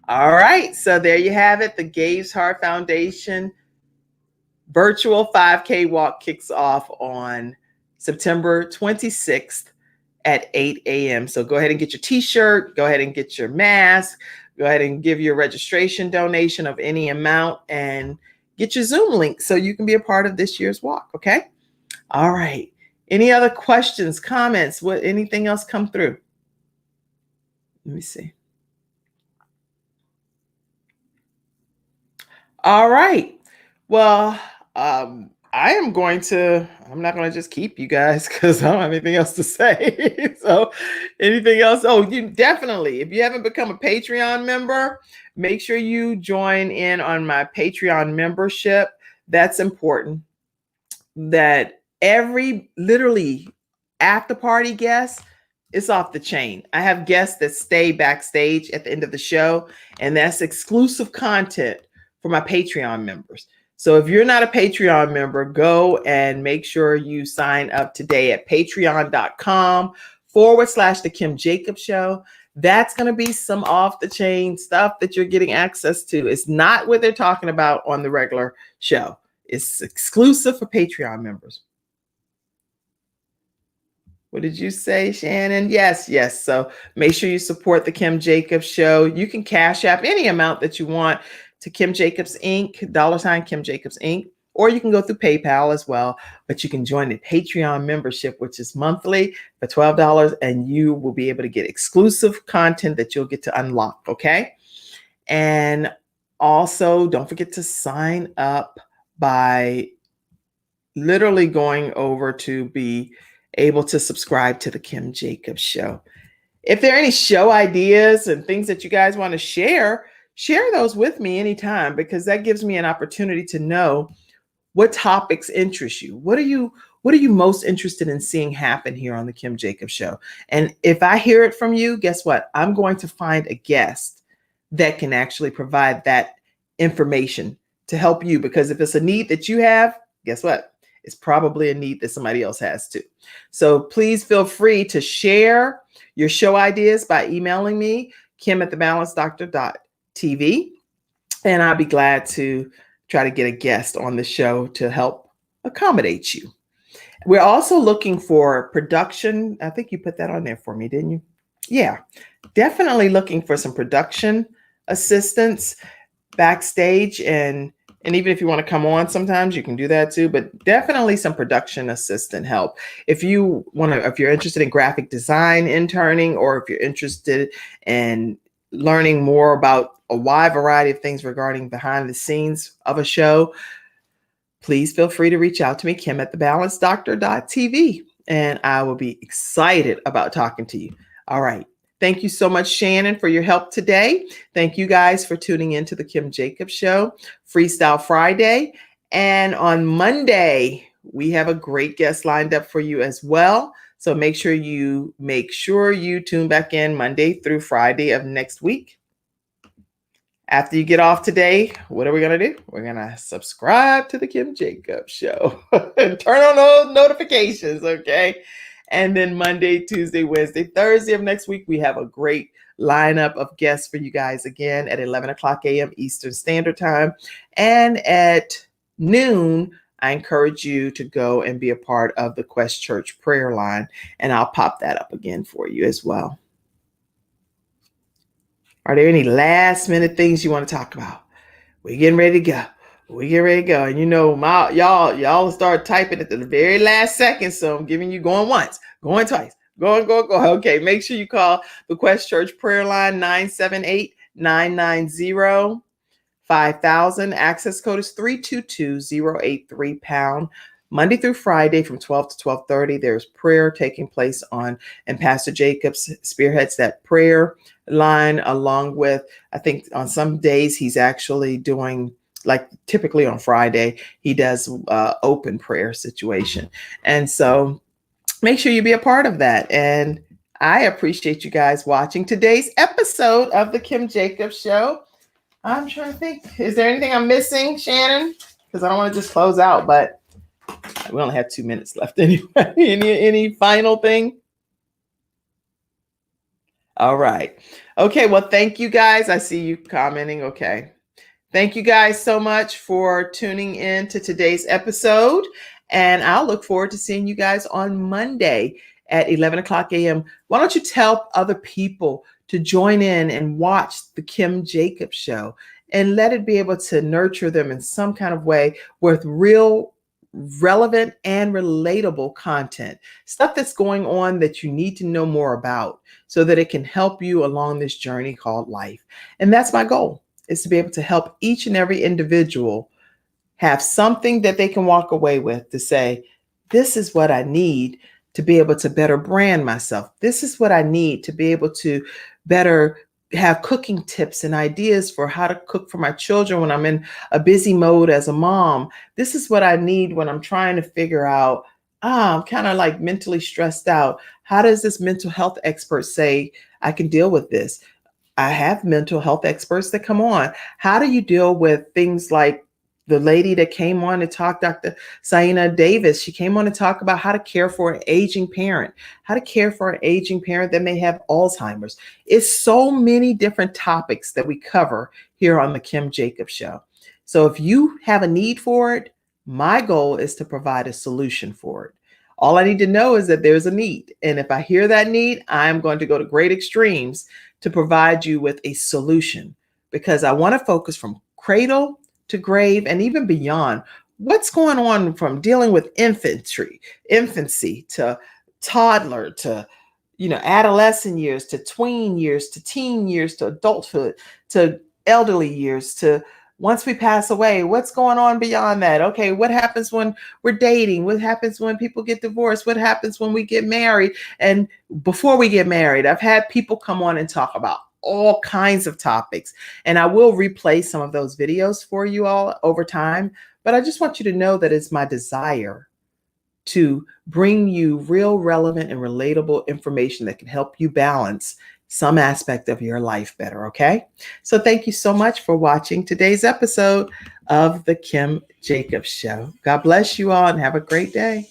S1: All right. So there you have it. The Gabe's Heart Foundation virtual 5K walk kicks off on September 26th at 8 a.m. So go ahead and get your t-shirt, go ahead and get your mask, go ahead and give your registration donation of any amount, and get your Zoom link so you can be a part of this year's walk, okay? All right. Any other questions, comments, anything else come through? Let me see. All right. Well, I'm not going to just keep you guys because I don't have anything else to say. So anything else? Oh, you definitely, if you haven't become a Patreon member, make sure you join in on my Patreon membership. That's important. That literally after party guest, it's off the chain. I have guests that stay backstage at the end of the show, and that's exclusive content for my Patreon members. So if you're not a Patreon member, go and make sure you sign up today at patreon.com/The Kim Jacobs Show. That's going to be some off the chain stuff that you're getting access to. It's not what they're talking about on the regular show. It's exclusive for Patreon members. What did you say, Shannon? Yes. So make sure you support the Kim Jacobs Show. You can cash app any amount that you want to Kim Jacobs Inc., $Kim Jacobs Inc., or you can go through PayPal as well. But you can join the Patreon membership, which is monthly for $12, and you will be able to get exclusive content that you'll get to unlock, okay? And also, don't forget to sign up by literally going over to be able to subscribe to the Kim Jacobs Show. If there are any show ideas and things that you guys want to share those with me anytime, because that gives me an opportunity to know what topics interest you. What are you most interested in seeing happen here on the Kim Jacobs Show? And if I hear it from you, guess what? I'm going to find a guest that can actually provide that information to help you, because if it's a need that you have, guess what? It's probably a need that somebody else has too. So please feel free to share your show ideas by emailing me, kim@thebalancedoctor.tv, and I'll be glad to try to get a guest on the show to help accommodate you. We're also looking for production. I think you put that on there for me, didn't you? Yeah, definitely looking for some production assistance backstage, and even if you want to come on sometimes you can do that too, but definitely some production assistant help. If you're interested in graphic design interning, or if you're interested in learning more about a wide variety of things regarding behind the scenes of a show, please feel free to reach out to me, kim@thebalancedoctor.tv, and I will be excited about talking to you. All right. Thank you so much, Shannon, for your help today. Thank you guys for tuning into the Kim Jacobs Show, Freestyle Friday. And on Monday, we have a great guest lined up for you as well. So make sure you tune back in Monday through Friday of next week. After you get off today, what are we going to do? We're going to subscribe to the Kim Jacobs Show and turn on those notifications, okay? And then Monday, Tuesday, Wednesday, Thursday of next week, we have a great lineup of guests for you guys again at 11 o'clock a.m. Eastern Standard Time. And at noon, I encourage you to go and be a part of the Quest Church prayer line. And I'll pop that up again for you as well. Are there any last minute things you want to talk about? We're getting ready to go. And y'all start typing at the very last second. So I'm giving you going once, going twice, go. Okay, make sure you call the Quest Church prayer line 978-990-5000. Access code is 322083#. Monday through Friday from 12 to 12:30, there's prayer taking place on, and Pastor Jacobs spearheads that prayer line, along with, I think on some days he's actually doing, like typically on Friday, he does open prayer situation. And so make sure you be a part of that. And I appreciate you guys watching today's episode of the Kim Jacobs Show. I'm trying to think, is there anything I'm missing, Shannon? Because I don't want to just close out, but we only have 2 minutes left anyway. Any final thing? All right. Okay. Well, thank you guys. I see you commenting. Okay. Thank you guys so much for tuning in to today's episode. And I'll look forward to seeing you guys on Monday at 11 o'clock a.m. Why don't you tell other people to join in and watch the Kim Jacobs Show, and let it be able to nurture them in some kind of way with real, relevant and relatable content, stuff that's going on that you need to know more about, so that it can help you along this journey called life. And that's my goal, is to be able to help each and every individual have something that they can walk away with to say, this is what I need to be able to better brand myself. This is what I need to be able to better have cooking tips and ideas for how to cook for my children when I'm in a busy mode as a mom. This is what I need when I'm trying to figure out, I'm kind of like mentally stressed out. How does this mental health expert say I can deal with this? I have mental health experts that come on. How do you deal with things like the lady that came on to talk, Dr. Saina Davis? She came on to talk about how to care for an aging parent, that may have Alzheimer's. It's so many different topics that we cover here on the Kim Jacobs Show. So if you have a need for it, my goal is to provide a solution for it. All I need to know is that there's a need. And if I hear that need, I'm going to go to great extremes to provide you with a solution, because I want to focus from cradle to grave and even beyond. What's going on from dealing with infancy to toddler to, adolescent years to tween years to teen years to adulthood to elderly years to once we pass away. What's going on beyond that? Okay, what happens when we're dating? What happens when people get divorced? What happens when we get married? And before we get married, I've had people come on and talk about all kinds of topics. And I will replay some of those videos for you all over time. But I just want you to know that it's my desire to bring you real, relevant, and relatable information that can help you balance some aspect of your life better. Okay. So thank you so much for watching today's episode. of the Kim Jacobs Show. God bless you all and have a great day.